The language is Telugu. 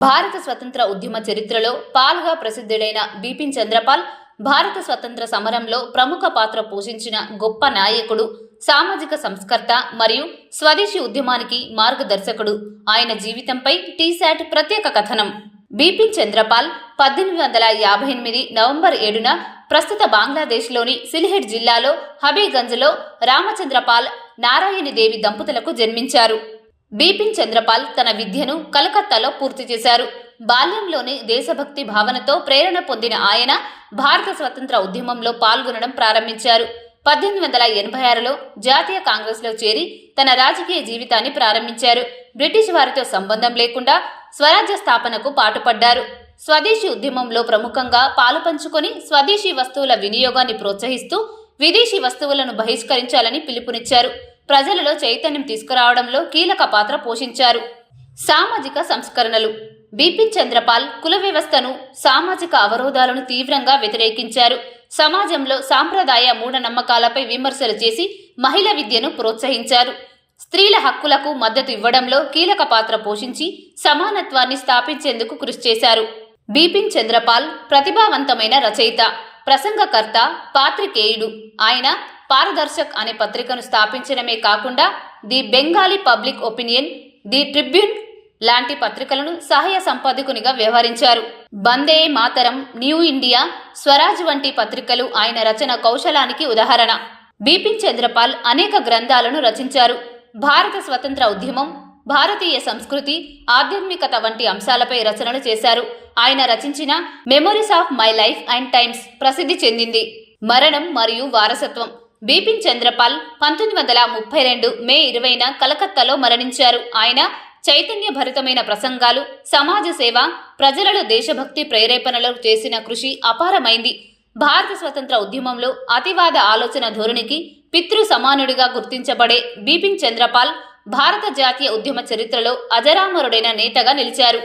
భారత స్వతంత్ర ఉద్యమ చరిత్రలో పాల్గా ప్రసిద్ధుడైన బిపిన్ చంద్రపాల్ భారత స్వతంత్ర సమరంలో ప్రముఖ పాత్ర పోషించిన గొప్ప నాయకుడు, సామాజిక సంస్కర్త మరియు స్వదేశీ ఉద్యమానికి మార్గదర్శకుడు. ఆయన జీవితంపై టీశాట్ ప్రత్యేక కథనం. బిపిన్ చంద్రపాల్ 1858 నవంబర్ 7న ప్రస్తుత బంగ్లాదేశ్లోని సిల్హెట్ జిల్లాలో హబీగంజ్లో రామచంద్రపాల్, నారాయణీదేవి దంపతులకు జన్మించారు. బిపిన్ చంద్రపాల్ తన విద్యను కలకత్తాలో పూర్తి చేశారు. బాల్యంలోనే దేశభక్తి భావనతో ప్రేరణ పొందిన ఆయన భారత స్వతంత్ర ఉద్యమంలో పాల్గొనడం ప్రారంభించారు. 1886లో జాతీయ కాంగ్రెస్లో చేరి తన రాజకీయ జీవితాన్ని ప్రారంభించారు. బ్రిటిష్ వారితో సంబంధం లేకుండా స్వరాజ్య స్థాపనకు పాటుపడ్డారు. స్వదేశీ ఉద్యమంలో ప్రముఖంగా పాలుపంచుకొని స్వదేశీ వస్తువుల వినియోగాన్ని ప్రోత్సహిస్తూ విదేశీ వస్తువులను బహిష్కరించాలని పిలుపునిచ్చారు. ప్రజలలో చైతన్యం తీసుకురావడంలో కీలక పాత్ర పోషించారు. సామాజిక సంస్కరణలు. బిపిన్ చంద్రపాల్ కుల వ్యవస్థను, సామాజిక అవరోధాలను తీవ్రంగా వ్యతిరేకించారు. సమాజంలో సాంప్రదాయ మూఢనమ్మకాలపై విమర్శలు చేసి మహిళా విద్యను ప్రోత్సహించారు. స్త్రీల హక్కులకు మద్దతు ఇవ్వడంలో కీలక పాత్ర పోషించి సమానత్వాన్ని స్థాపించేందుకు కృషి చేశారు. బిపిన్ చంద్రపాల్ ప్రతిభావంతమైన రచయిత, ప్రసంగకర్త, పాత్రికేయుడు. ఆయన పారదర్శక్ అనే పత్రికను స్థాపించడమే కాకుండా the Bengali public opinion, the Tribune లాంటి పత్రికలను సహాయ సంపాదకునిగా వ్యవహరించారు. వందే మాతరం, న్యూ ఇండియా, స్వరాజ్ వంటి పత్రికలు ఆయన రచన కౌశలానికి ఉదాహరణ. బిపిన్ చంద్రపాల్ అనేక గ్రంథాలను రచించారు. భారత స్వతంత్ర ఉద్యమం, భారతీయ సంస్కృతి, ఆధ్యాత్మికత వంటి అంశాలపై రచనలు చేశారు. ఆయన రచించిన memories of my life and times ప్రసిద్ధి చెందింది. మరణం మరియు వారసత్వం. బిపిన్ చంద్రపాల్ 1932 మే 20న కలకత్తాలో మరణించారు. ఆయన చైతన్యభరితమైన ప్రసంగాలు, సమాజ సేవ, ప్రజలలో దేశభక్తి ప్రేరేపణలో చేసిన కృషి అపారమైంది. భారత స్వతంత్ర ఉద్యమంలో అతివాద ఆలోచన ధోరణికి పితృ సమానుడిగా గుర్తించబడే బిపిన్ చంద్రపాల్ భారత జాతీయ ఉద్యమ చరిత్రలో అజరామరుడైన నేతగా నిలిచారు.